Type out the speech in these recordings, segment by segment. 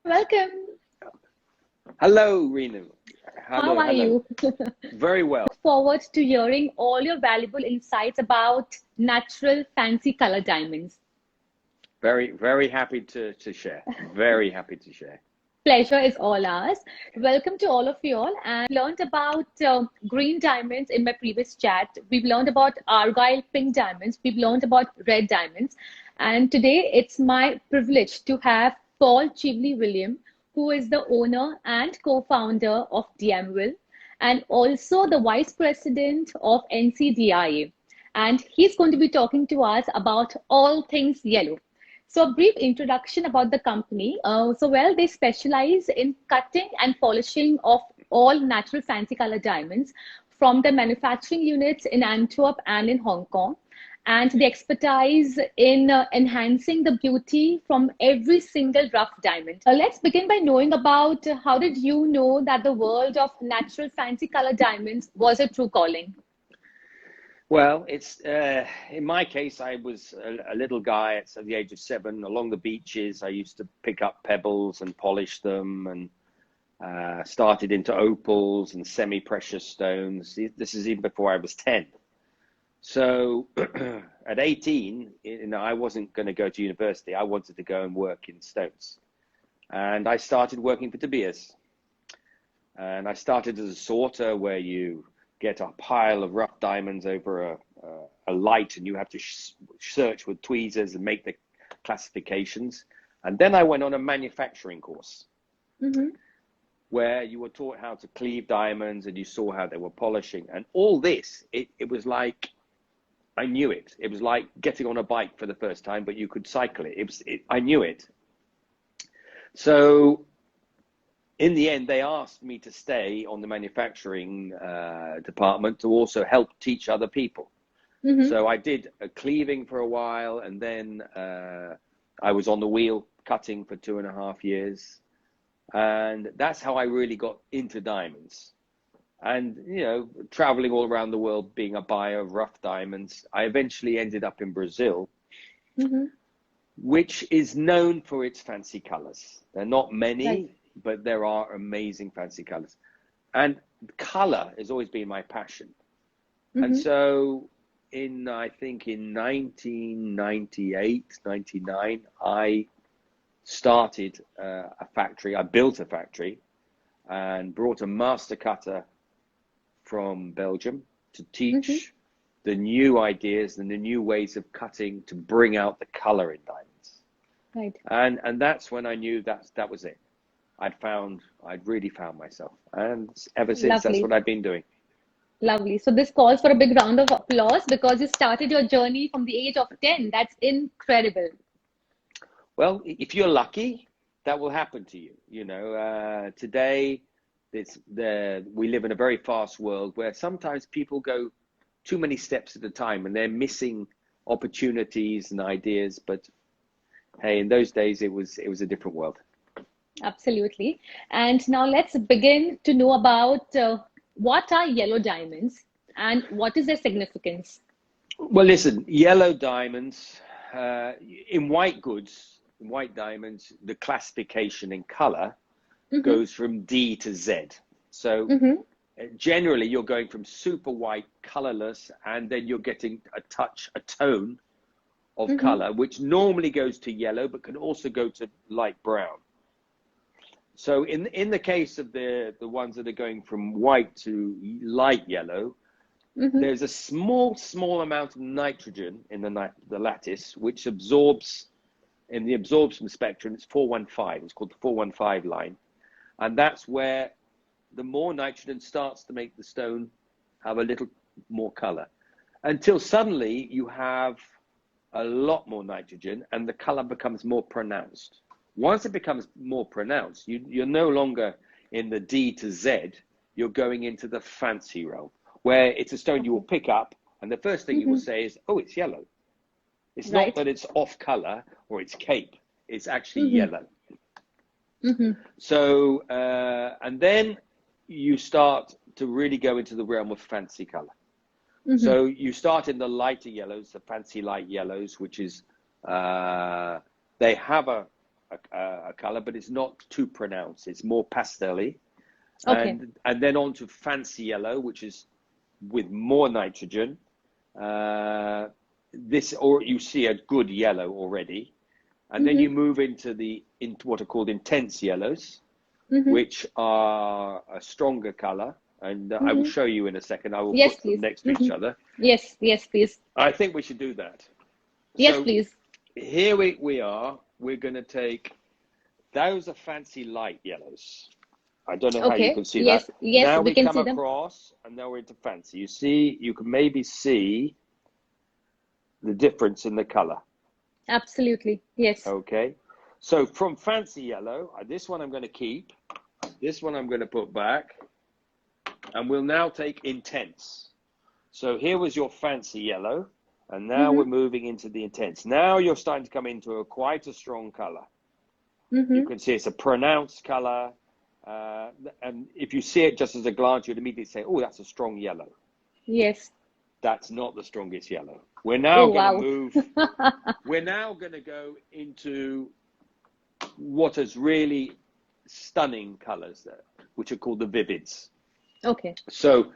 Welcome. Hello, Renu. How are Hello. you? Very well. Forward to hearing all your valuable insights about natural fancy color diamonds. Very happy to share. Very happy to share. Pleasure is all ours. Welcome to all of you all. And learned about green diamonds in my previous chat. We've learned about argyle pink diamonds. We've learned about red diamonds. And today it's my privilege to have Paul Chieveley-Williams, who is the owner and co-founder of Diamwill, and also the vice president of NCDIA. And he's going to be talking to us about all things yellow. So a brief introduction about the company. They specialize in cutting and polishing of all natural fancy color diamonds from the manufacturing units in Antwerp and in Hong Kong. And the expertise in enhancing the beauty from every single rough diamond. Let's begin by knowing about how did you know that the world of natural fancy color diamonds was a true calling? Well, it's in my case, I was a little guy at the age of 7 along the beaches. I used to pick up pebbles and polish them, and started into opals and semi-precious stones. This is even before I was 10. So at 18, I wasn't going to go to university. I wanted to go and work in stones. And I started working for De Beers. And I started as a sorter, where you get a pile of rough diamonds over a light, and you have to search with tweezers and make the classifications. And then I went on a manufacturing course, where you were taught how to cleave diamonds, and you saw how they were polishing. And all this, it was like, I knew it. It was like getting on a bike for the first time, but you could cycle it. I knew it. So in the end, they asked me to stay on the manufacturing department to also help teach other people. So I did a cleaving for a while, and then I was on the wheel cutting for 2.5 years. And that's how I really got into diamonds. And, traveling all around the world, being a buyer of rough diamonds, I eventually ended up in Brazil, which is known for its fancy colors. There are not many. Right. But there are amazing fancy colors, and color has always been my passion. And so I think in 1998, 99, I started a factory. I built a factory and brought a master cutter from Belgium to teach the new ideas and the new ways of cutting to bring out the color in diamonds. Right. And that's when I knew that was it. I'd really found myself. And ever since, Lovely. That's what I've been doing. Lovely. So this calls for a big round of applause because you started your journey from the age of 10. That's incredible. Well, if you're lucky, that will happen to you. Today, we live in a very fast world where sometimes people go too many steps at a time and they're missing opportunities and ideas. But hey, in those days, it was a different world. Absolutely. And now let's begin to know about what are yellow diamonds and what is their significance? Well, listen, yellow diamonds, in white goods, white diamonds, the classification in color goes from D to Z. So generally you're going from super white, colorless, and then you're getting a tone of color, which normally goes to yellow, but can also go to light brown. So in the case of the ones that are going from white to light yellow, there's a small amount of nitrogen in the lattice, which absorbs in the absorption spectrum. It's 415. It's called the 415 line, and that's where the more nitrogen starts to make the stone have a little more color, until suddenly you have a lot more nitrogen and the color becomes more pronounced. Once it becomes more pronounced, you're no longer in the D to Z, you're going into the fancy realm, where it's a stone you will pick up, and the first thing you will say is, oh, it's yellow. It's not that it's off color or it's cape, it's actually yellow. So, and then you start to really go into the realm of fancy color. So you start in the lighter yellows, the fancy light yellows, which is, they have a color, but it's not too pronounced. It's more pastel-y. Okay. And then on to fancy yellow, which is with more nitrogen. You see a good yellow already. And then you move into what are called intense yellows, which are a stronger color. And I will show you in a second. I will put them next to each other. Yes, please. I think we should do that. Yes, please. Here we are. We're going to take, those are fancy light yellows. I don't know how you can see that. Yes, now we can come see them. across, and now we're into fancy. You can maybe see the difference in the color. Absolutely, yes. Okay. So from fancy yellow, this one I'm going to keep. This one I'm going to put back. And we'll now take intense. So here was your fancy yellow. And now we're moving into the intense. Now you're starting to come into quite a strong color. You can see it's a pronounced color. And if you see it just as a glance, you'd immediately say, oh, that's a strong yellow. Yes. That's not the strongest yellow. We're now going to move. We're now going to go into what is really stunning colors there, which are called the vivids. Okay. So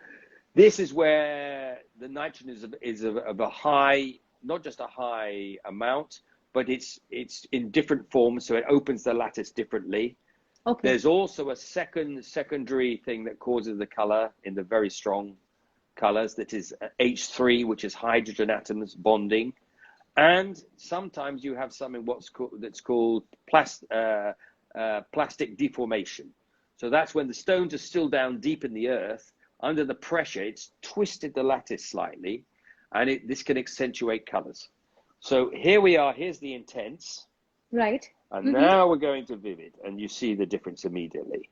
this is where the nitrogen is of a high, not just a high amount, but it's in different forms, so it opens the lattice differently. Okay. There's also a secondary thing that causes the color in the very strong colors, that is H3, which is hydrogen atoms bonding. And sometimes you have something that's called plastic deformation. So that's when the stones are still down deep in the earth. Under the pressure, it's twisted the lattice slightly, and this can accentuate colors. So here we are. Here's the intense. Right. And now we're going to vivid, and you see the difference immediately.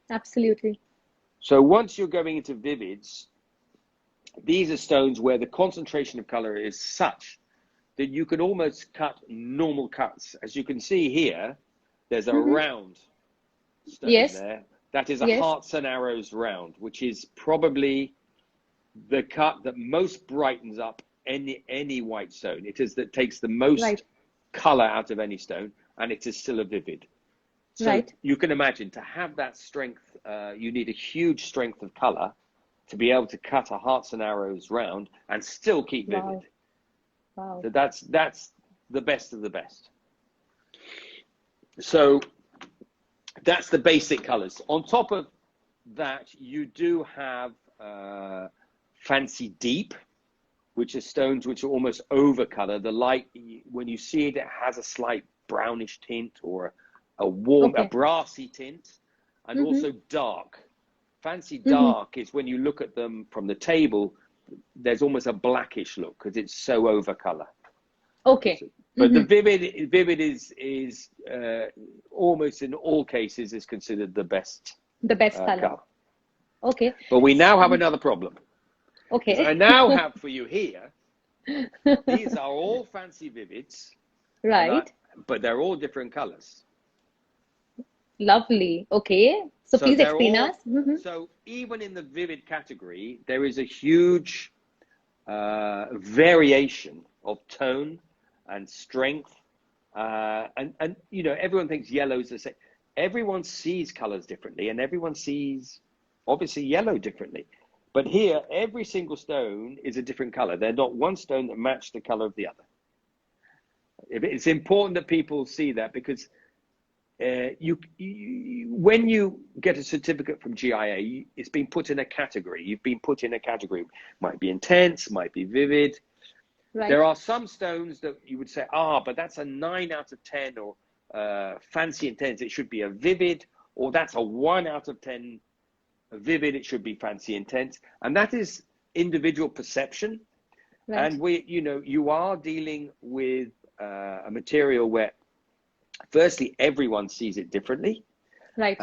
Absolutely. So once you're going into vivids, these are stones where the concentration of color is such that you can almost cut normal cuts. As you can see here, there's a round stone there. That is a hearts and arrows round, which is probably the cut that most brightens up any white stone. It is that takes the most color out of any stone, and it is still a vivid. So you can imagine, to have that strength, you need a huge strength of color to be able to cut a hearts and arrows round and still keep vivid. Wow. So that's the best of the best. So that's the basic colors. On top of that, you do have fancy deep, which are stones which are almost over color. The light, when you see it, it has a slight brownish tint or a warm, a brassy tint, and also dark. Fancy dark is when you look at them from the table, there's almost a blackish look because it's so over color. Okay. But the vivid is almost in all cases is considered the best. The best color. Okay. But we now have another problem. Okay. So I now have for you here, these are all fancy vivids. Right. But they're all different colors. Lovely. Okay. So please explain us. So even in the vivid category, there is a huge variation of tone and strength. And you know, everyone thinks yellow is the same. Everyone sees colors differently, and everyone sees, obviously, yellow differently. But here, every single stone is a different color. They're not one stone that match the color of the other. It's important that people see that, because when you get a certificate from GIA, it's been put in a category. You've been put in a category. Might be intense, might be vivid. Right. There are some stones that you would say, but that's a 9 out of 10, or fancy intense, it should be a vivid, or that's a 1 out of 10 vivid, it should be fancy intense. And that is individual perception. Right. And you are dealing with a material where, firstly, everyone sees it differently. Right.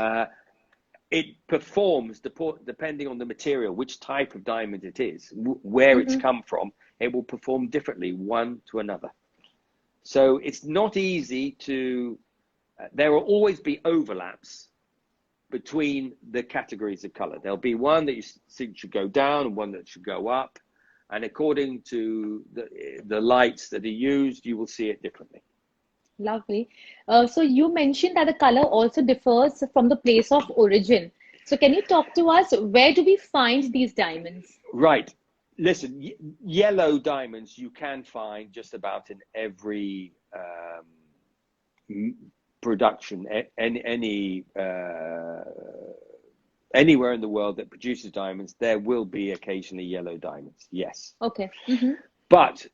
It performs depending on the material, which type of diamond it is, where it's come from. It will perform differently one to another. So it's not easy to. There will always be overlaps between the categories of color. There'll be one that you think should go down and one that should go up, and according to the lights that are used, you will see it differently. Lovely. So you mentioned that the color also differs from the place of origin. So can you talk to us, where do we find these diamonds? Right. Listen, yellow diamonds you can find just about in every production, anywhere in the world that produces diamonds, there will be occasionally yellow diamonds. Yes. Okay. Mm-hmm. But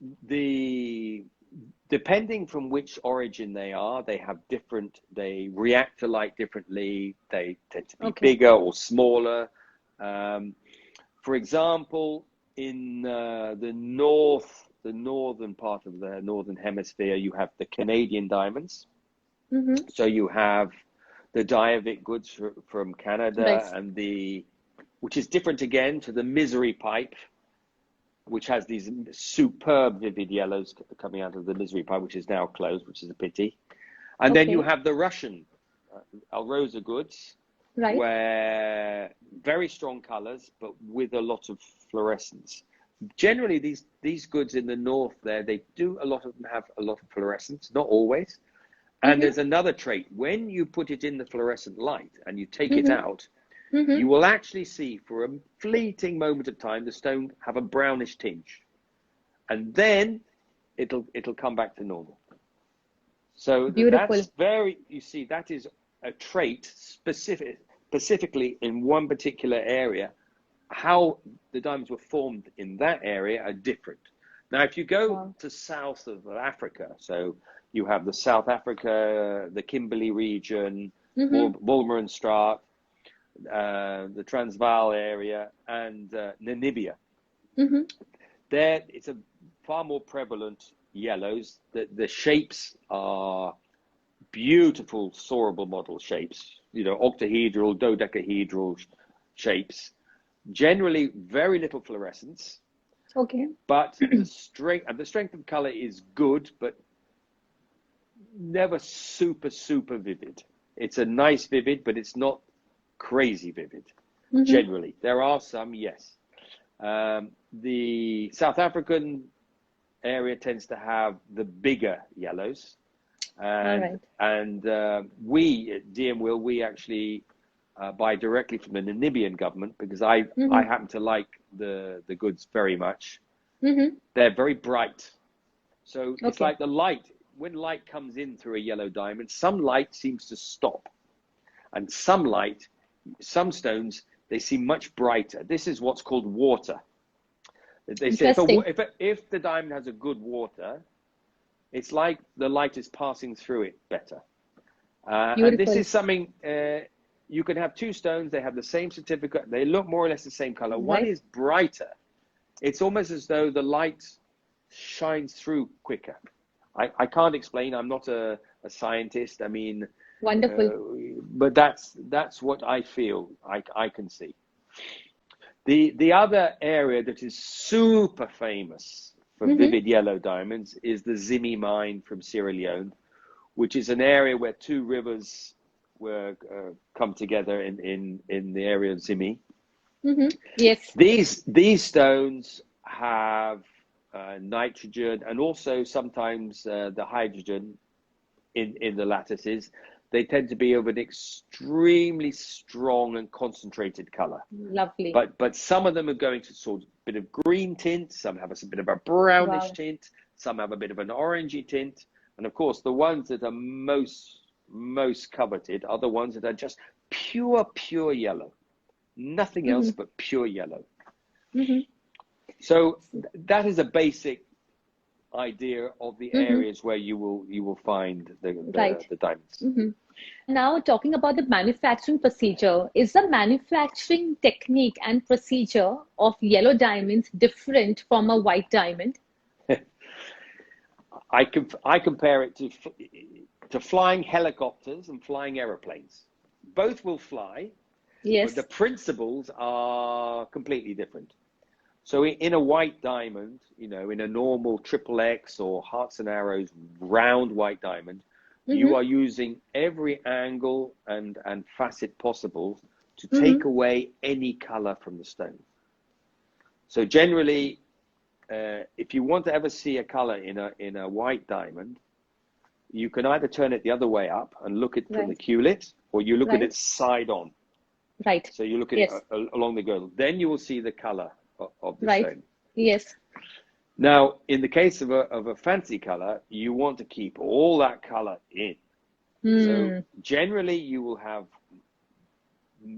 depending from which origin they are, they react to light differently. They tend to be Okay. bigger or smaller. For example, in the northern part of the northern hemisphere, you have the Canadian diamonds. Mm-hmm. So you have the Diavik goods from Right. Canada, which is different again to the Misery pipe, which has these superb vivid yellows coming out of the Misery pipe, which is now closed, which is a pity. And then you Okay. have the Russian Alrosa goods, Right. where very strong colors, but with a lot of fluorescence. Generally, these goods in the north there, a lot of them have a lot of fluorescence, not always. And Mm-hmm. there's another trait. When you put it in the fluorescent light and you take it Mm-hmm. out, Mm-hmm. you will actually see for a fleeting moment of time the stone have a brownish tinge. And then it'll come back to normal. So Beautiful. you see, that is a trait specifically in one particular area. How the diamonds were formed in that area are different. Now, if you go Wow. to south of Africa, so you have the South Africa, the Kimberley region, Mm-hmm. Wolmaransstraat, the Transvaal area, and Namibia. Mm-hmm. There, it's a far more prevalent yellows. The shapes are beautiful soarable model shapes, octahedral, dodecahedral shapes. Generally, very little fluorescence, Okay. but the strength of color is good, but never super vivid. It's a nice vivid, but it's not crazy vivid. Mm-hmm. Generally, there are some, yes. The South African area tends to have the bigger yellows, All and right. we at Diamwill, we actually buy directly from the Namibian government because I Mm-hmm. happen to like the goods very much. Mm-hmm. They're very bright, so it's Okay. like the light. When light comes in through a yellow diamond, some light seems to stop, and some stones, they seem much brighter. This is what's called water. They say Interesting. if the diamond has a good water, it's like the light is passing through it better. And this Beautiful. is something you can have two stones, they have the same certificate, they look more or less the same color. One Right. is brighter. It's almost as though the light shines through quicker. I can't explain. I'm not a scientist. I mean, Wonderful. but that's what I feel. I can see. The other area that is super famous for Mm-hmm. vivid yellow diamonds is the Zimi mine from Sierra Leone, which is an area where two rivers were come together in the area of Zimi. Mm-hmm. Yes. These stones have nitrogen and also sometimes the hydrogen in the lattices. They tend to be of an extremely strong and concentrated color. Lovely. But some of them are going to sort of a bit of green tint, some have a bit of a brownish Wow. tint, some have a bit of an orangey tint, and of course the ones that are most coveted are the ones that are just pure yellow, nothing else Mm-hmm. but pure yellow. Mm-hmm. So that is a basic idea of the Mm-hmm. areas where you will find Right. the diamonds. Mm-hmm. Now, talking about the manufacturing procedure, is the manufacturing technique and procedure of yellow diamonds different from a white diamond? I compare it to flying helicopters and flying aeroplanes. Both will fly, but the Yes. principles are completely different. So in a white diamond, in a normal triple X or hearts and arrows round white diamond, you Mm-hmm. are using every angle and facet possible to take Mm-hmm. away any color from the stone. So generally, if you want to ever see a color in a white diamond, you can either turn it the other way up and look at from the Right. culet, or you look at Right. it side on. Right. So you look at Yes. it along the girdle. Then you will see the color of the Right. stone. Yes. Now, in the case of a fancy color, you want to keep all that color in. So generally, you will have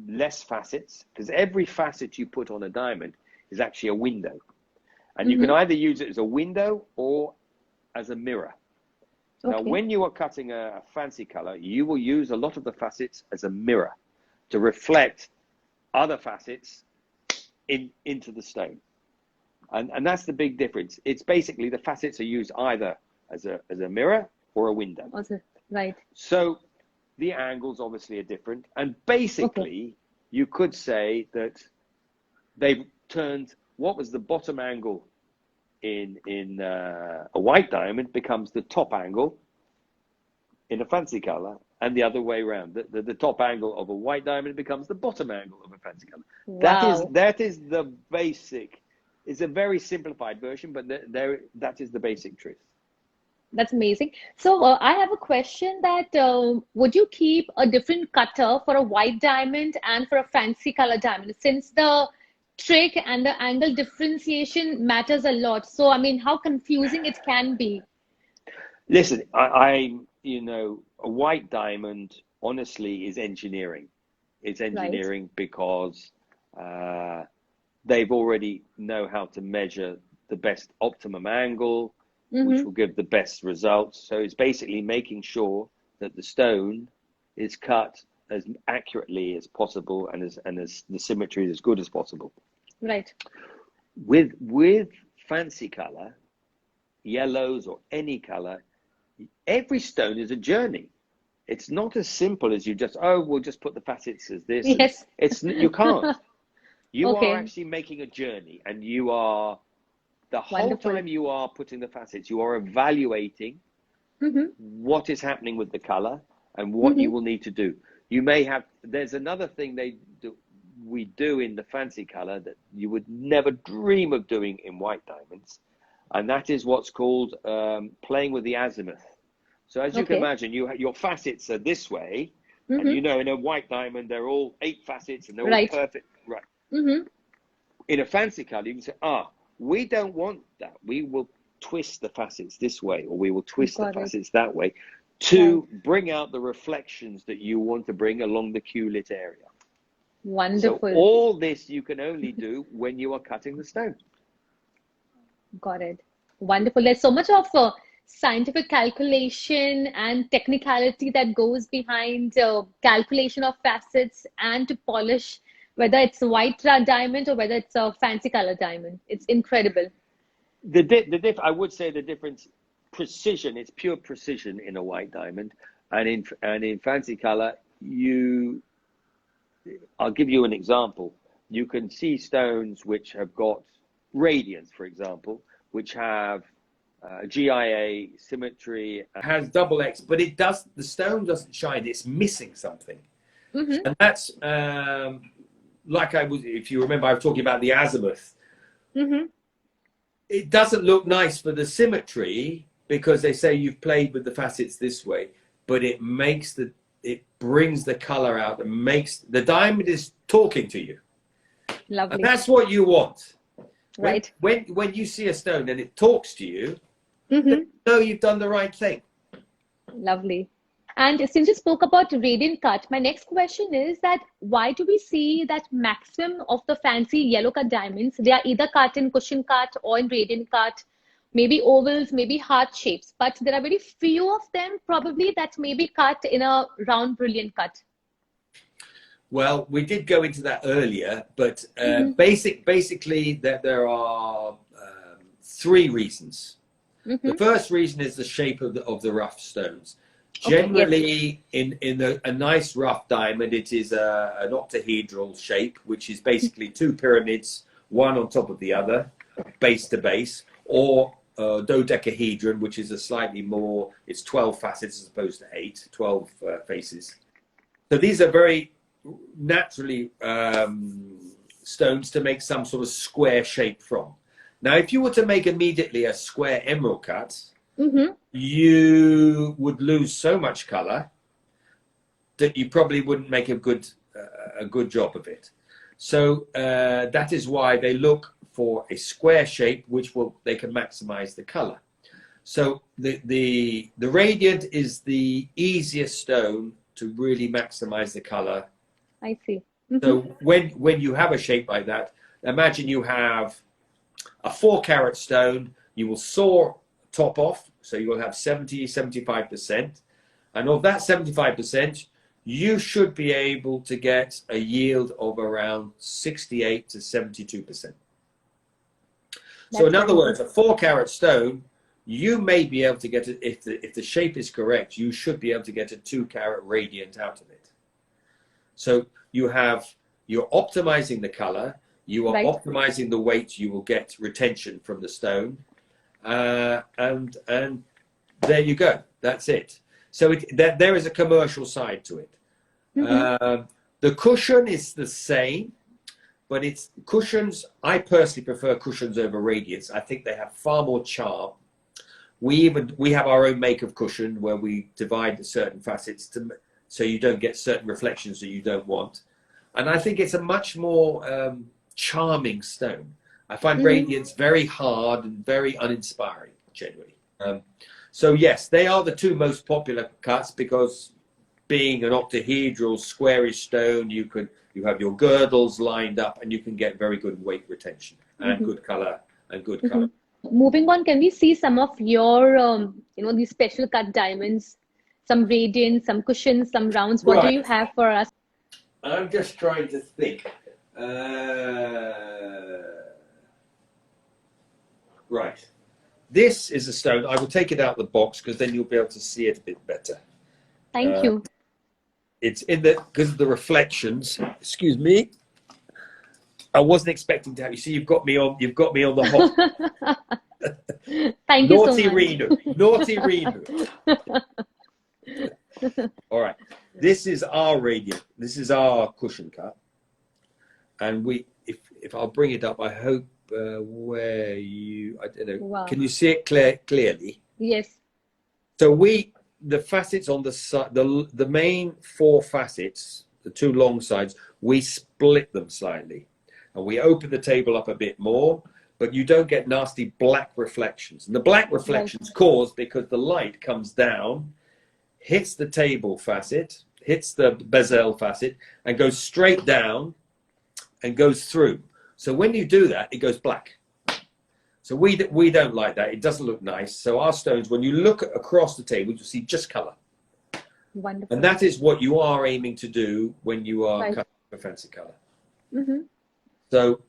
less facets, because every facet you put on a diamond is actually a window. And you can either use it as a window or as a mirror. Now, Okay. when you are cutting a fancy color, you will use a lot of the facets as a mirror to reflect other facets into the stone. And that's the big difference. It's basically the facets are used either as a mirror or a window. Also, right. So the angles obviously are different. And basically, you could say that they've turned what was the bottom angle in a white diamond becomes the top angle in a fancy color, and the other way around. The top angle of a white diamond becomes the bottom angle of a fancy color. Wow. That is the basic. It's a very simplified version, but that is the basic truth. That's amazing. So I have a question that would you keep a different cutter for a white diamond and for a fancy color diamond, since the trick and the angle differentiation matters a lot? So, I mean, how confusing it can be. Listen, I a white diamond honestly is engineering. It's engineering because they've already know how to measure the best optimum angle, which will give the best results. So it's basically making sure that the stone is cut as accurately as possible and as the symmetry is as good as possible. Right. With fancy color, yellows or any color, every stone is a journey. It's not as simple as you just, we'll just put the facets as this. Yes. You can't. You Okay. are actually making a journey, and you are, the whole Wonderful. time you are putting the facets, you are evaluating what is happening with the color and what you will need to do. You may have, there's another thing we do in the fancy color that you would never dream of doing in white diamonds, and that is what's called playing with the azimuth. So as you can imagine, your facets are this way, and in a white diamond, they're all 8 facets and they're all perfect. Right. In a fancy color, you can say, we don't want that. We will twist the facets this way, or we will twist the facets that way to bring out the reflections that you want to bring along the culet area. Wonderful. So all this you can only do when you are cutting the stone. Got it. Wonderful. There's so much of scientific calculation and technicality that goes behind calculation of facets and to polish, whether it's a white diamond or whether it's a fancy color diamond. It's incredible. I would say the difference, precision, it's pure precision in a white diamond, and in fancy color, I'll give you an example. You can see stones which have got radiance, for example, which have GIA symmetry, has double X, but the stone doesn't shine. It's missing something, and that's if you remember, I was talking about the azimuth. It doesn't look nice for the symmetry because they say you've played with the facets this way, but it brings the color out and makes the diamond is talking to you. Lovely. And that's what you want. Right. When you see a stone and it talks to you, then you know you've done the right thing. Lovely. And since you spoke about radiant cut, my next question is that why do we see that maximum of the fancy yellow cut diamonds, they are either cut in cushion cut or in radiant cut, maybe ovals, maybe heart shapes, but there are very few of them probably that may be cut in a round brilliant cut? Well, we did go into that earlier, but basically that there are 3 reasons. The first reason is the shape of the rough stones. Generally, in a nice rough diamond, it is an octahedral shape, which is basically 2 pyramids, one on top of the other, base to base, or dodecahedron, which is a slightly more, it's 12 facets as opposed to 8, 12 faces. So these are very naturally stones to make some sort of square shape from. Now, if you were to make immediately a square emerald cut, you would lose so much color that you probably wouldn't make a good job of it. So that is why they look for a square shape, which they can maximize the color. So the radiant is the easiest stone to really maximize the color. I see. So when you have a shape like that, imagine you have a 4-carat stone, you will saw top off, so you will have 75%. And of that 75%, you should be able to get a yield of around 68 to 72%. So in other words, a 4-carat stone, you may be able to get it, if the shape is correct, you should be able to get a 2-carat radiant out of it. So you're optimizing the color, you are optimizing the weight, you will get retention from the stone, and there you go. That's it. So there is a commercial side to it. The cushion is the same, but it's cushions. I personally prefer cushions over radiance. I think they have far more charm. We have our own make of cushion where we divide the certain facets so you don't get certain reflections that you don't want. And I think it's a much more charming stone. I find radiance very hard and very uninspiring generally. So yes, they are the two most popular cuts because being an octahedral squarish stone, you have your girdles lined up and you can get very good weight retention and good color and good color. Moving on, can we see some of your, these special cut diamonds, some radiant, some cushions, some rounds? What do you have for us? I'm just trying to think. Right. This is a stone. I will take it out of the box because then you'll be able to see it a bit better. Thank you. It's because of the reflections. Excuse me. I wasn't expecting to have you. See, you've got me on the hop. Thank you so much. Naughty Renu. All right. This is our radiant. This is our cushion cut. And if I'll bring it up, I hope I don't know. Wow. Can you see it clearly? Yes. So the facets on the side, the main 4 facets, the 2 long sides, we split them slightly. And we open the table up a bit more, but you don't get nasty black reflections. And the black reflections caused because the light comes down, hits the table facet, hits the bezel facet, and goes straight down and goes through. So when you do that, it goes black. So we don't like that. It doesn't look nice. So our stones, when you look across the table, you see just color. Wonderful. And that is what you are aiming to do when you are cutting a fancy color. So,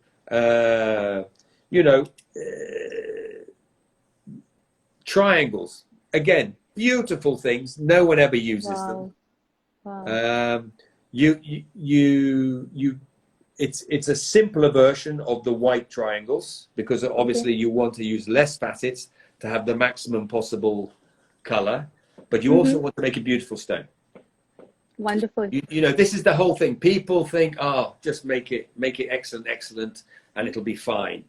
triangles, again, beautiful things. No one ever uses them. Wow. It's a simpler version of the white triangles because obviously you want to use less facets to have the maximum possible color, but you also want to make a beautiful stone. Wonderful. This is the whole thing. People think, just make it excellent, and it'll be fine.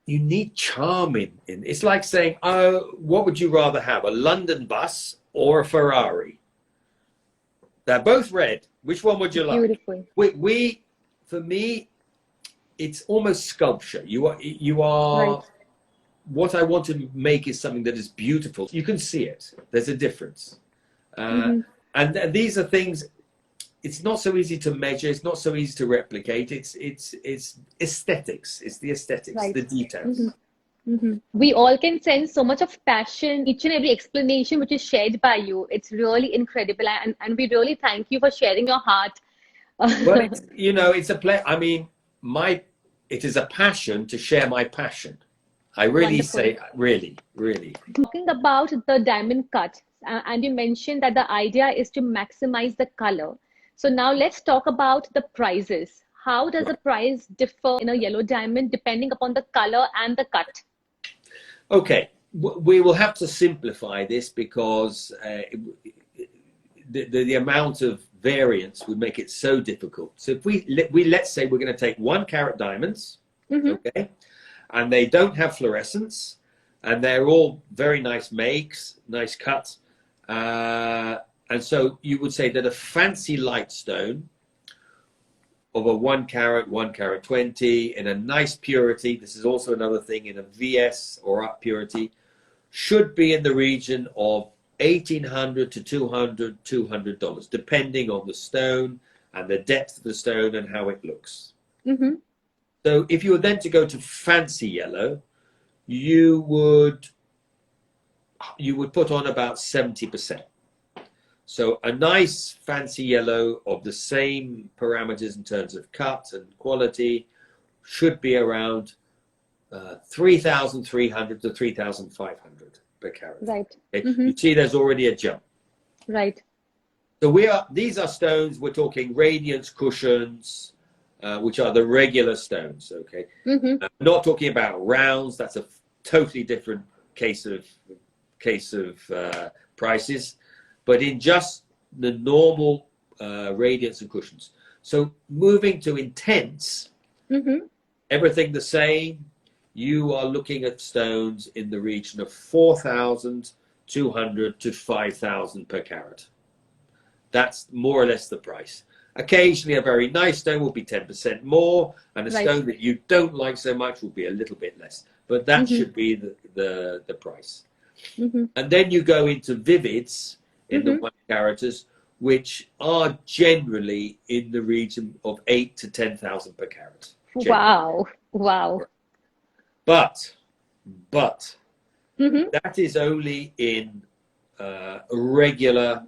You need charm in. It's like saying, what would you rather have, a London bus or a Ferrari? They're both red. Which one would you like? Beautiful. For me, it's almost sculpture. You are. Right. What I want to make is something that is beautiful. You can see it. There's a difference. And these are things, it's not so easy to measure, it's not so easy to replicate, it's aesthetics, it's the aesthetics, the details. We all can sense so much of passion, each and every explanation which is shared by you. It's really incredible, and we really thank you for sharing your heart. Well, it's a play. I mean, it is a passion to share my passion. I really say, really. Talking about the diamond cut, and you mentioned that the idea is to maximize the color. So now let's talk about the prices. How does the price differ in a yellow diamond depending upon the color and the cut? Okay, we will have to simplify this because the amount of variance would make it so difficult. So if let's say we're going to take 1 carat diamonds, okay, and they don't have fluorescence, and they're all very nice makes, nice cuts. And so you would say that a fancy light stone of a 1 carat, 1 carat 20 in a nice purity, this is also another thing, in a VS or up purity, should be in the region of $1,800 to $200, depending on the stone and the depth of the stone and how it looks. Mm-hmm. So if you were then to go to fancy yellow, you would put on about 70%. So a nice fancy yellow of the same parameters in terms of cut and quality should be around 3,300 to 3,500 per carat. Right. Okay? Mm-hmm. You see there's already a jump. Right. So these are stones, we're talking radiance cushions, which are the regular stones, okay? Mm-hmm. Not talking about rounds, that's a totally different case of prices, but in just the normal radiance and cushions. So moving to intense, Mm-hmm. everything the same, you are looking at stones in the region of 4,200 to 5,000 per carat. That's more or less the price. Occasionally a very nice stone will be 10% more, and a Right. stone that you don't like so much will be a little bit less. But that Mm-hmm. should be the price. Mm-hmm. And then you go into vivids in the Mm-hmm. 1 caraters, which are generally in the region of 8 to 10,000 per carat. Generally. Wow. Wow. But Mm-hmm. that is only in regular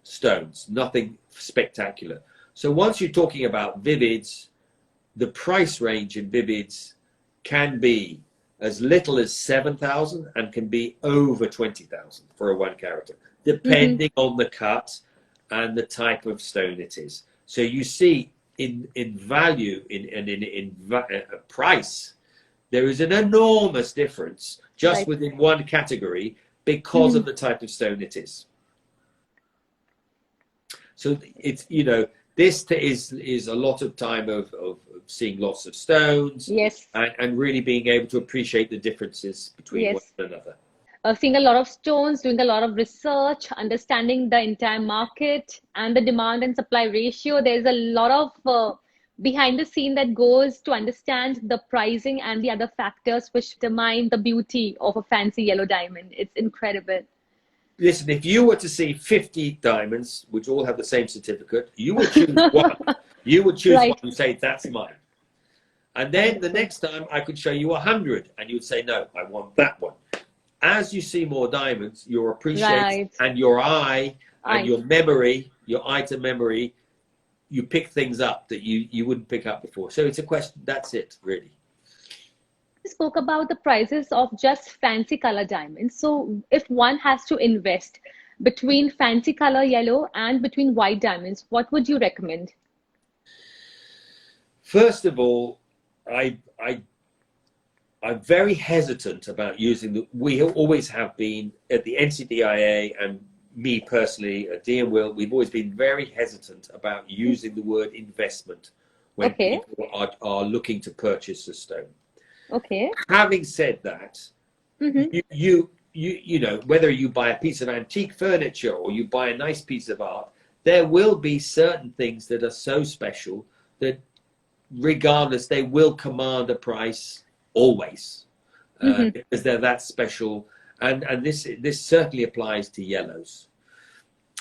stones, nothing spectacular. So once you're talking about vivids, the price range in vivids can be as little as 7,000 and can be over 20,000 for a 1 carat, depending on the cut and the type of stone it is. So you see in value, in price, there is an enormous difference just Right. within one category because of the type of stone it is. So it's, this is a lot of time of seeing lots of stones, Yes. and really being able to appreciate the differences between Yes. one another. Seeing a lot of stones, doing a lot of research, understanding the entire market and the demand and supply ratio. There's a lot of behind the scene that goes to understand the pricing and the other factors which determine the beauty of a fancy yellow diamond. It's incredible. Listen, if you were to see 50 diamonds, which all have the same certificate, you would choose one. You would choose Right. one and say, that's mine. And then the next time I could show you 100 and you would say, no, I want that one. As you see more diamonds, your appreciation Right. and your eye and Eye. your memory, your item memory, you pick things up that you wouldn't pick up before. So it's a question, that's it, really. We spoke about the prices of just fancy color diamonds. So if one has to invest between fancy color yellow and between white diamonds, what would you recommend? First of all, I'm very hesitant about using we always have been at the NCDIA, and me personally at Diamwill, we've always been very hesitant about using the word investment when Okay. people are looking to purchase a stone. Okay. Having said that, Mm-hmm. you know, whether you buy a piece of antique furniture or you buy a nice piece of art, there will be certain things that are so special that regardless, they will command a price always, because they're that special. And this certainly applies to yellows.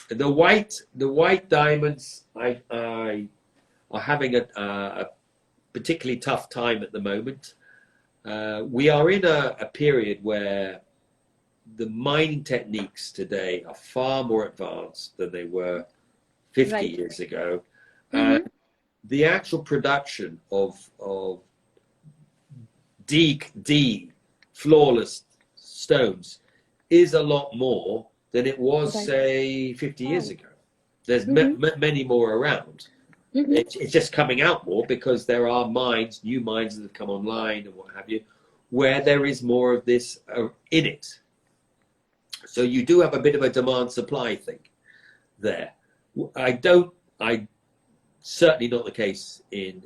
The white diamonds are having a particularly tough time at the moment. We are in a period where the mining techniques today are far more advanced than they were 50 Right. years ago. Mm-hmm. The actual production of D flawless stones is a lot more than it was, Right. say, 50 years Oh. ago. There's many more around. Mm-hmm. It's just coming out more because there are mines, new mines that have come online and what have you, where there is more of this in it. So you do have a bit of a demand supply thing there. Certainly not the case in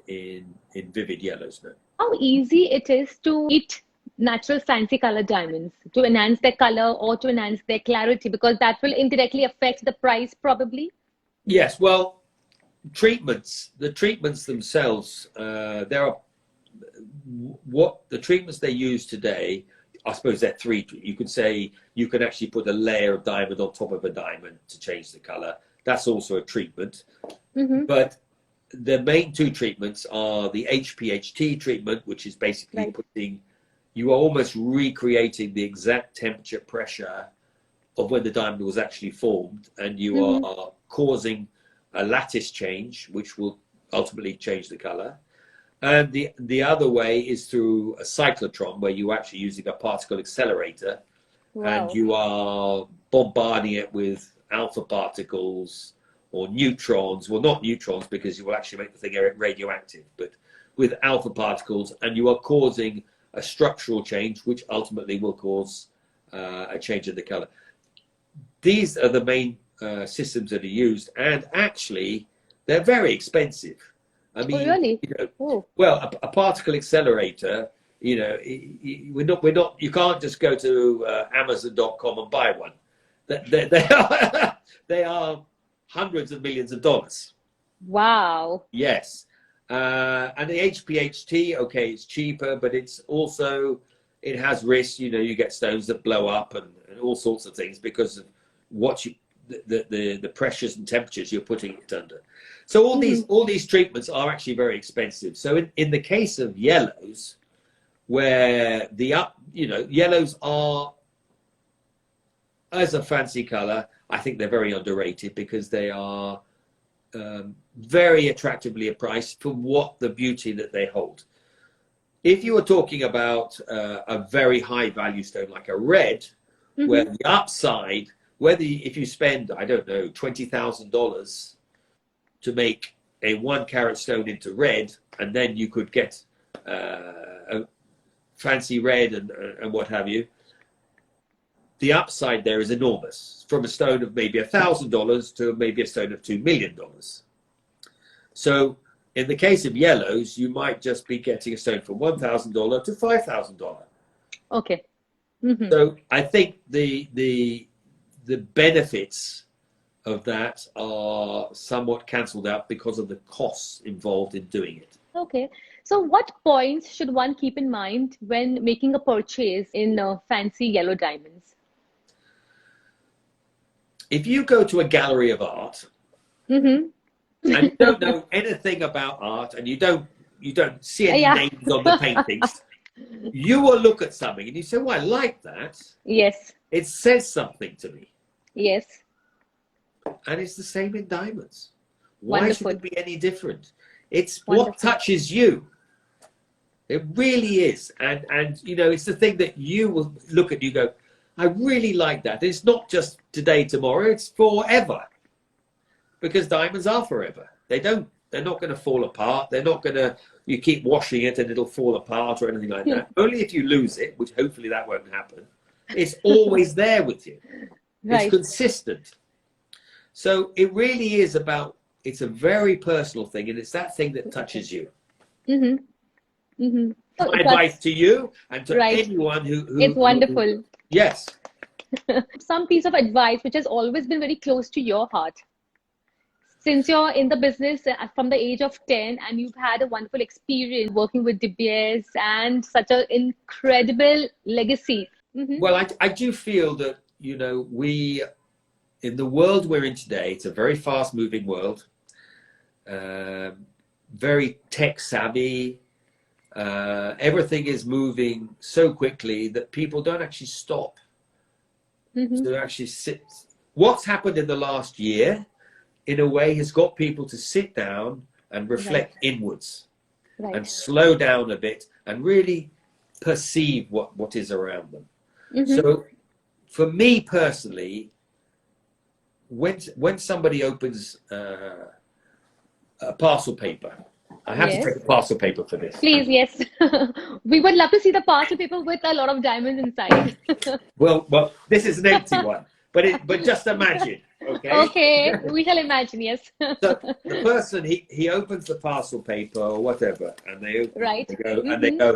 vivid yellows, no. How easy it is to meet natural fancy color diamonds to enhance their color or to enhance their clarity? Because that will indirectly affect the price probably. Yes, well, the treatments themselves, there are what the treatments they use today. I suppose there are three. You could say you can actually put a layer of diamond on top of a diamond to change the color. That's also a treatment. But the main two treatments are the HPHT treatment, which is basically you are almost recreating the exact temperature pressure of when the diamond was actually formed, and you are causing a lattice change, which will ultimately change the color. And the other way is through a cyclotron, where you're actually using a particle accelerator, and you are bombarding it with alpha particles or neutrons. Well, not neutrons, because you will actually make the thing radioactive, but with alpha particles, and you are causing a structural change, which ultimately will cause a change in the color. These are the main systems that are used, and actually they're very expensive. I mean, really? Well, a particle accelerator, we're not. You can't just go to Amazon.com and buy one. They are hundreds of millions of dollars. Wow. Yes, and the HPHT, okay, it's cheaper, but it has risks. You get stones that blow up and all sorts of things because of the pressures and temperatures you're putting it under. So all these treatments are actually very expensive. So in the case of yellows, where yellows are, as a fancy color, I think they're very underrated because they are very attractively priced for what the beauty that they hold. If you were talking about a very high value stone like a red, where the upside, if you spend, I don't know, $20,000 to make a 1 carat stone into red, and then you could get a fancy red and what have you, the upside there is enormous, from a stone of maybe $1,000 to maybe a stone of $2 million. So in the case of yellows, you might just be getting a stone from $1,000 to $5,000. Okay. So I think the benefits of that are somewhat cancelled out because of the costs involved in doing it. Okay. So what points should one keep in mind when making a purchase in fancy yellow diamonds? If you go to a gallery of art and you don't know anything about art, and you don't see any names on the paintings, you will look at something and you say, "Well, I like that. Yes. It says something to me." Yes. And it's the same in diamonds. Why Wonderful. should it be any different? It's Wonderful. what touches you. It really is. And it's the thing that you will look at, you go, "I really like that." It's not just today, tomorrow, it's forever. Because diamonds are forever. They're not going to fall apart. They're not going to, you keep washing it and it'll fall apart or anything like that. Only if you lose it, which hopefully that won't happen. It's always there with you. Right. It's consistent. So it really is it's a very personal thing, and it's that thing that touches you. My advice to you and to anyone who it's wonderful. Yes. Some piece of advice which has always been very close to your heart. Since you're in the business from the age of 10, and you've had a wonderful experience working with De Beers and such an incredible legacy. Well, I do feel that, we, in the world we're in today, it's a very fast moving world, very tech savvy. Everything is moving so quickly that people don't actually stop to actually sit. What's happened in the last year, in a way, has got people to sit down and reflect inwards and slow down a bit and really perceive what is around them. So for me personally, when somebody opens a parcel paper, I have to take a parcel paper for this. Please, yes. We would love to see the parcel paper with a lot of diamonds inside. Well, this is an empty one, but just imagine Okay. Okay, we shall imagine, yes. So the person, he opens the parcel paper or whatever, and they open Right. it, and they go,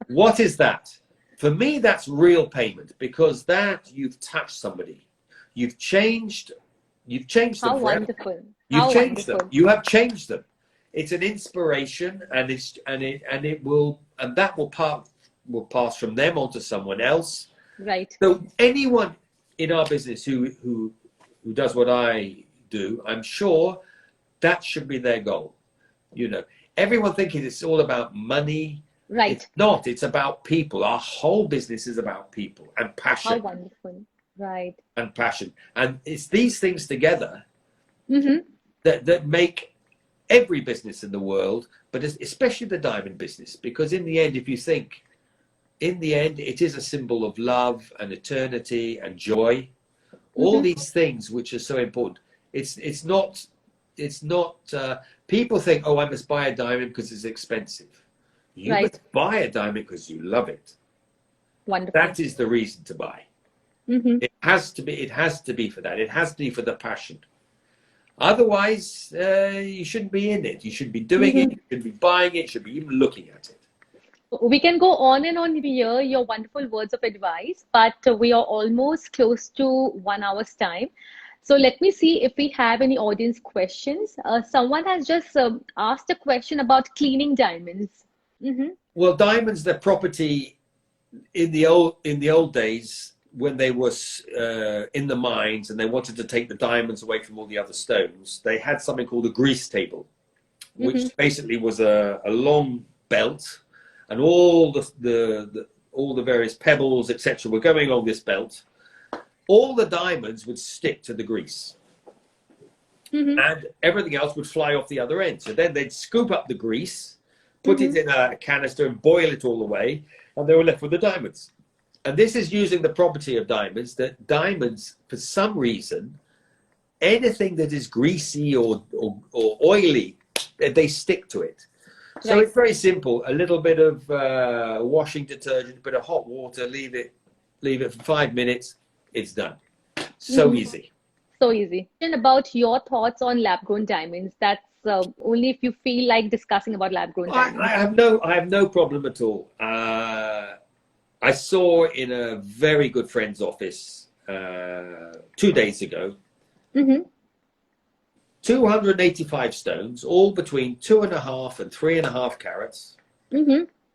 what is that? For me, that's real payment, because that you've touched somebody. You've changed them How forever. wonderful. You've How changed them. wonderful. You have changed them. It's an inspiration, and that will pass from them onto someone else. Right. So anyone in our business who does what I do, I'm sure that should be their goal. You know, everyone thinking it's all about money. Right. It's not. It's about people. Our whole business is about people and passion. How wonderful. Right. And passion. And it's these things together Mm-hmm. that make every business in the world, but especially the diamond business, because in the end, if you think, in the end, it is a symbol of love and eternity and joy. All these things which are so important. It's not people think, oh, I must buy a diamond because it's expensive. You must buy a diamond because you love it. Wonderful. That is the reason to buy. It has to be for that. It has to be for the passion. Otherwise, you shouldn't be in it. You should be doing it. You should be buying it. You should be even looking at it. We can go on and on here, your wonderful words of advice, but we are almost close to 1 hour's time. So let me see if we have any audience questions. Someone has just asked a question about cleaning diamonds. Well, diamonds, they're property in the old days, when they were in the mines and they wanted to take the diamonds away from all the other stones. They had something called a grease table, which basically was a long belt, and all the various pebbles, etc., were going on this belt. All the diamonds would stick to the grease, and everything else would fly off the other end. So then they'd scoop up the grease, put it in a canister and boil it all away, and they were left with the diamonds. And this is using the property of diamonds, that diamonds, for some reason, anything that is greasy or oily, they stick to it. So it's very simple. A little bit of washing detergent, a bit of hot water, leave it for 5 minutes, it's done. So easy. So easy. And about your thoughts on lab-grown diamonds, that's only if you feel like discussing about lab-grown diamonds. I have no problem at all. I saw in a very good friend's office 2 days ago, 285 stones, all between 2.5 and 3.5 carats,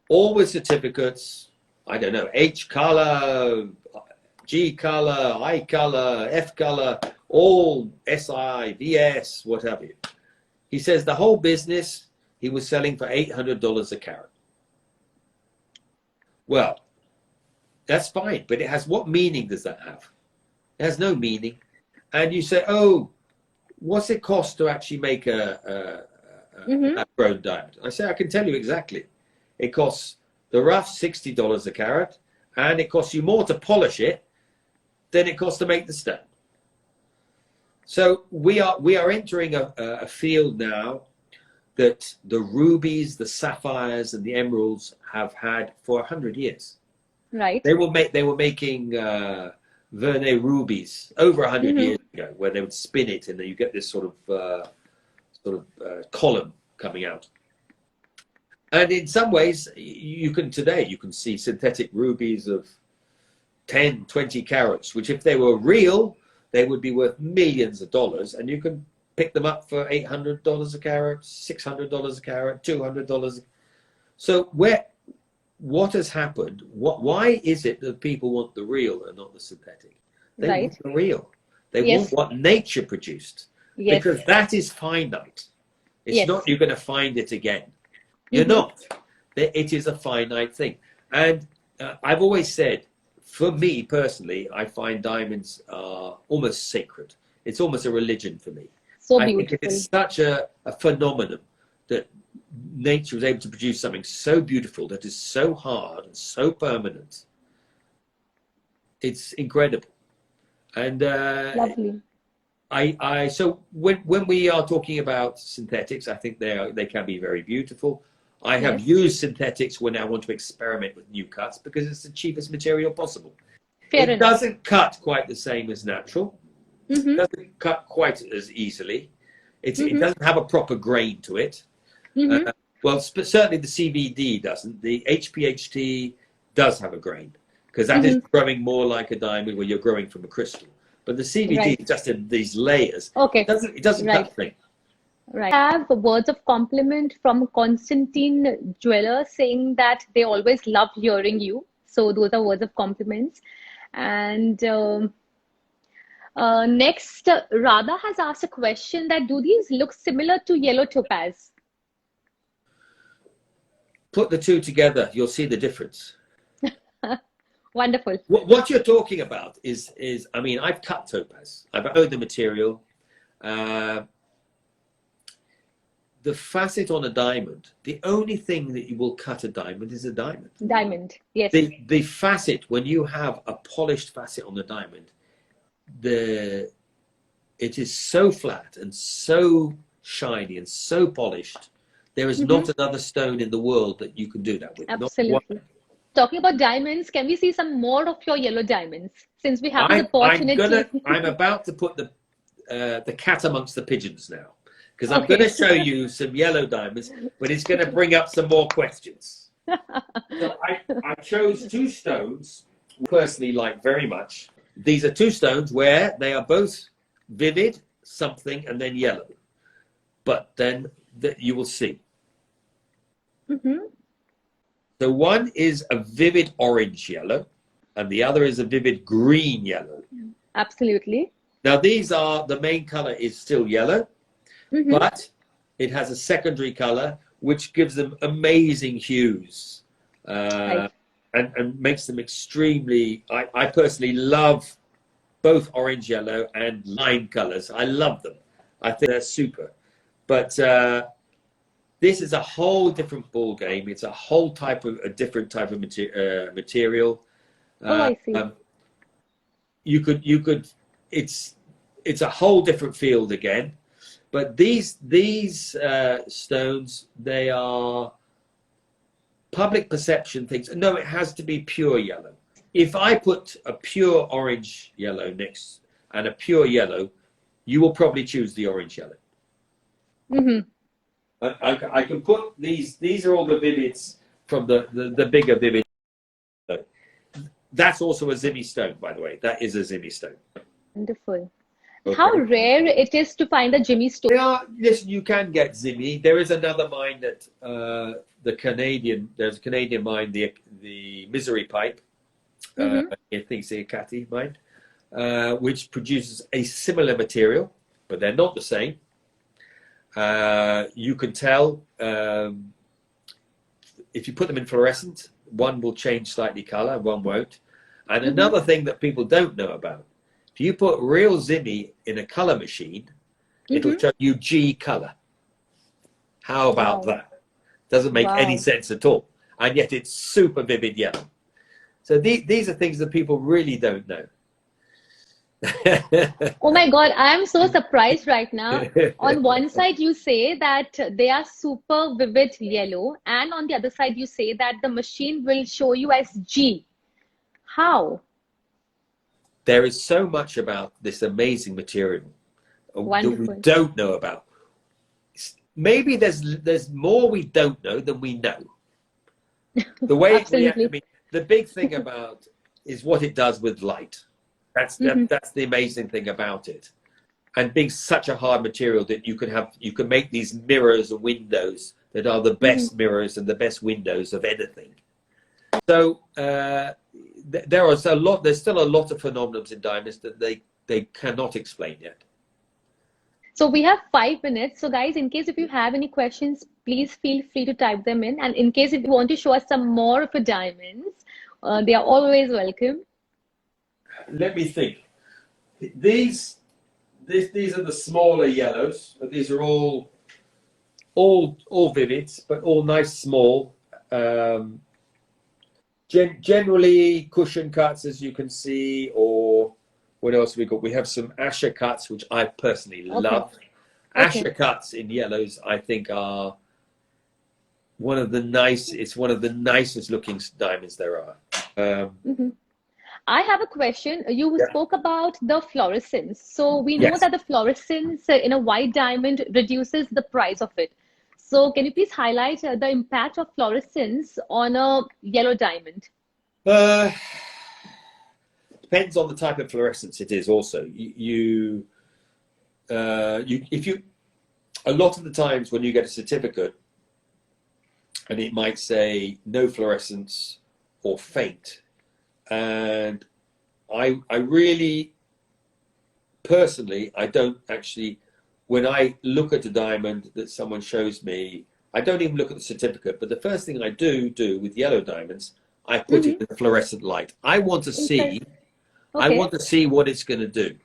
all with certificates. I don't know, H color, G color, I color, F color, all SI, VS, what have you. He says the whole business he was selling for $800 a carat. Well, that's fine, but what meaning does that have? It has no meaning. And you say, oh, what's it cost to actually make a lab-grown diamond? I say, I can tell you exactly. It costs the rough $60 a carat, and it costs you more to polish it than it costs to make the stone. So we are entering a field now that the rubies, the sapphires, and the emeralds have had for 100 years. Right. They were making Vernet rubies over 100 years ago, where they would spin it and then you get this sort of column coming out. And in some ways, you can see synthetic rubies of 10, 20 carats, which if they were real, they would be worth millions of dollars, and you can pick them up for $800 a carat, $600 a carat, $200. So what has happened? Why is it that people want the real and not the synthetic? They want the real. They want what nature produced, because that is finite. It's not you're going to find it again. You're not. It is a finite thing. And I've always said, for me personally, I find diamonds are almost sacred. It's almost a religion for me. So I beautiful. think it's such a phenomenon that nature was able to produce something so beautiful that is so hard and so permanent. It's incredible. And lovely. So when we are talking about synthetics, I think they can be very beautiful. I have used synthetics when I want to experiment with new cuts, because it's the cheapest material possible. Fair It enough. doesn't cut quite the same as natural. It doesn't cut quite as easily. It doesn't have a proper grain to it. Well, certainly the CBD doesn't. The HPHT does have a grain, because that is growing more like a diamond where you're growing from a crystal. But the CBD is just in these layers. Okay. It doesn't cut things. Right. I have words of compliment from Constantine Jeweler saying that they always love hearing you. So those are words of compliments. And next, Radha has asked a question that do these look similar to yellow topaz? Put the two together, you'll see the difference. Wonderful. What you're talking about is I mean, I've cut topaz. I've owned the material. The facet on a diamond, the only thing that you will cut a diamond is a diamond. Diamond, yes. The facet, when you have a polished facet on the diamond, it is so flat and so shiny and so polished. There is not another stone in the world that you can do that with. Absolutely. Talking about diamonds, can we see some more of your yellow diamonds? Since we have the opportunity. I'm about to put the cat amongst the pigeons now, because I'm going to show you some yellow diamonds, but it's going to bring up some more questions. So I chose two stones I personally like very much. These are two stones where they are both vivid, something, and then yellow. But then you will see. So one is a vivid orange yellow, and the other is a vivid green yellow. Absolutely. Now these are, the main color is still yellow, but it has a secondary color which gives them amazing hues and makes them extremely, I personally love both orange yellow and lime colors. I love them. I think they're super. But this is a whole different ball game. It's a different type of material. I see. You could. It's a whole different field again. But these stones, they are public perception things. No, it has to be pure yellow. If I put a pure orange yellow next and a pure yellow, you will probably choose the orange yellow. I can put these are all the vivids from the bigger vivid. That's also a Zimmy stone, by the way. That is a Zimmy stone. Wonderful. Okay. How rare it is to find a Jimmy stone. Listen, you can get Zimmy. There is another mine that there's a Canadian mine, the Misery Pipe, I think it's the Ekati mine, which produces a similar material, but they're not the same. You can tell if you put them in fluorescent, one will change slightly color, one won't. And another thing that people don't know about, if you put real Zimmy in a color machine, it'll show you G color. How about that? Doesn't make any sense at all. And yet it's super vivid yellow. So these are things that people really don't know. Oh my God, I'm so surprised right now. On one side, you say that they are super vivid yellow, and on the other side, you say that the machine will show you as G. How? There is so much about this amazing material that we don't know about. Maybe there's more we don't know than we know. The way Absolutely. I mean, the big thing about is what it does with light. That's the amazing thing about it, and being such a hard material that you can make these mirrors and windows that are the best mirrors and the best windows of anything. So there's still a lot of phenomena in diamonds that they cannot explain yet. So we have 5 minutes. So guys, in case if you have any questions, please feel free to type them in. And in case if you want to show us some more of your diamonds, they are always welcome. Let me think. These are the smaller yellows, but these are all vivids, but all nice small. Generally cushion cuts, as you can see, or what else have we got? We have some Asher cuts, which I personally love. Asher cuts in yellows, I think, are one of the nicest looking diamonds there are. I have a question. You Yeah. spoke about the fluorescence. So we know Yes. that the fluorescence in a white diamond reduces the price of it. So can you please highlight the impact of fluorescence on a yellow diamond? Uh, Depends on the type of fluorescence it is. Also, if you a lot of the times when you get a certificate, and it might say no fluorescence or faint, and I really personally I don't actually, when I look at a diamond that someone shows me, I don't even look at the certificate. But the first thing I do with yellow diamonds, I put it in the fluorescent light. I want to see. I Okay. want to see what it's going to do.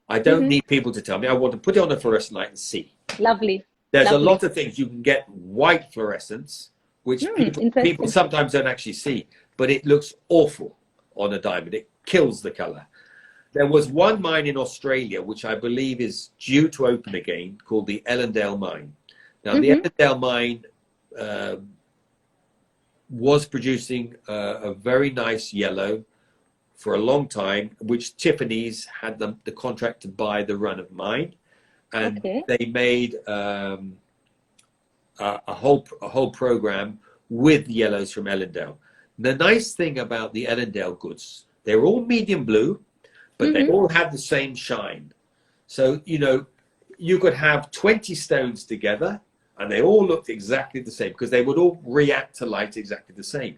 I don't need people to tell me. I want to put it on a fluorescent light and see. Lovely. There's a Lovely. lot of things you can get white fluorescence, which people Interesting. sometimes don't actually see, but it looks awful on a diamond. It kills the color. There was one mine in Australia, which I believe is due to open again, called the Ellendale mine. Now, the Ellendale mine was producing a very nice yellow for a long time, which Tiffany's had the contract to buy the run of mine, and they made a whole program with yellows from Ellendale. The nice thing about the Ellendale goods, they're all medium blue, but they all have the same shine. So you could have 20 stones together, and they all looked exactly the same because they would all react to light exactly the same.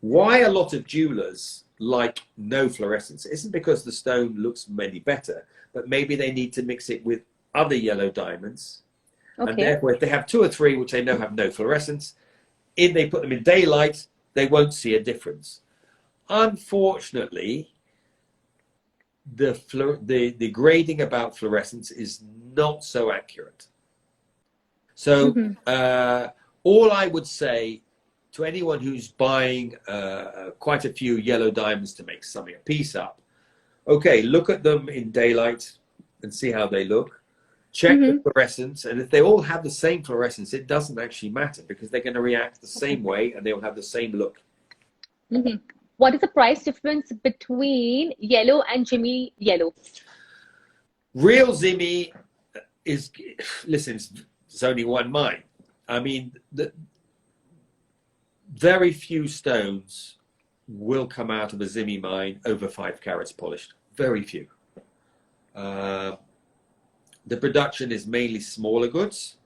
Why a lot of jewelers like no fluorescence isn't because the stone looks many better, but maybe they need to mix it with other yellow diamonds. And therefore, if they have 2 or 3 which they know have no fluorescence, if they put them in daylight, they won't see a difference. Unfortunately, the grading about fluorescence is not so accurate. So all I would say to anyone who's buying quite a few yellow diamonds to make something, a piece up, okay, look at them in daylight and see how they look. Check the fluorescence, and if they all have the same fluorescence, it doesn't actually matter because they're going to react the same way and they'll have the same look. What is the price difference between yellow and Jimmy yellow? Real Zimmy is, listen, it's only one mine. I mean, very few stones will come out of a Zimmy mine over 5 carats polished. Very few. The production is mainly smaller goods,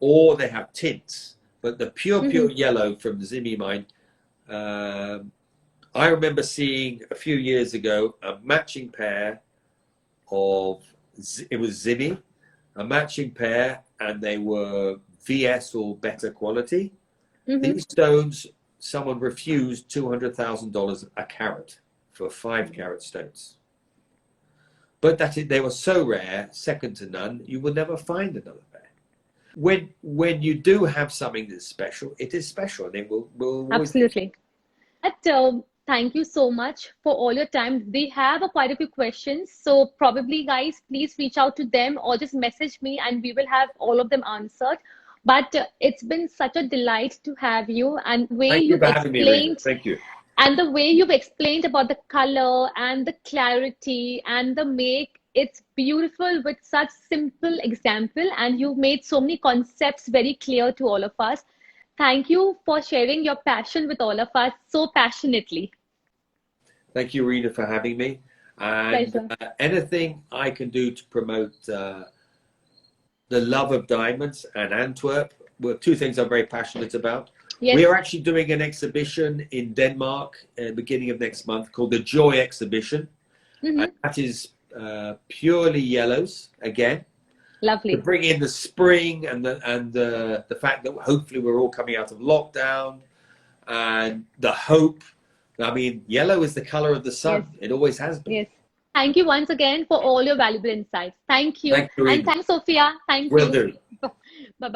or they have tints. But the pure yellow from the Zimmy mine, I remember seeing a few years ago a matching pair of, it was Zimmy, a matching pair, and they were VS or better quality. These stones, someone refused $200,000 a carat for 5 carat stones. But they were so rare, second to none, you will never find another pair. When you do have something that's special, it is special, and it will Absolutely. Thank you so much for all your time. They have quite a few questions, so probably guys, please reach out to them or just message me, and we will have all of them answered. But it's been such a delight to have you, and the way you've explained. Thank you. And the way you've explained about the color and the clarity and the make, it's beautiful with such simple example, and you've made so many concepts very clear to all of us. Thank you for sharing your passion with all of us so passionately. Thank you, Rena, for having me. And anything I can do to promote the love of diamonds and Antwerp were 2 things I'm very passionate about. Yes. We are actually doing an exhibition in Denmark at the beginning of next month called the Joy Exhibition. And that is purely yellows again. Lovely. To bring in the spring and the fact that hopefully we're all coming out of lockdown and the hope. I mean, yellow is the color of the sun. Yes. It always has been. Yes. Thank you once again for all your valuable insights. Thank you. Thank you, and thanks, Sophia. Thank you. Will do. Bye-bye.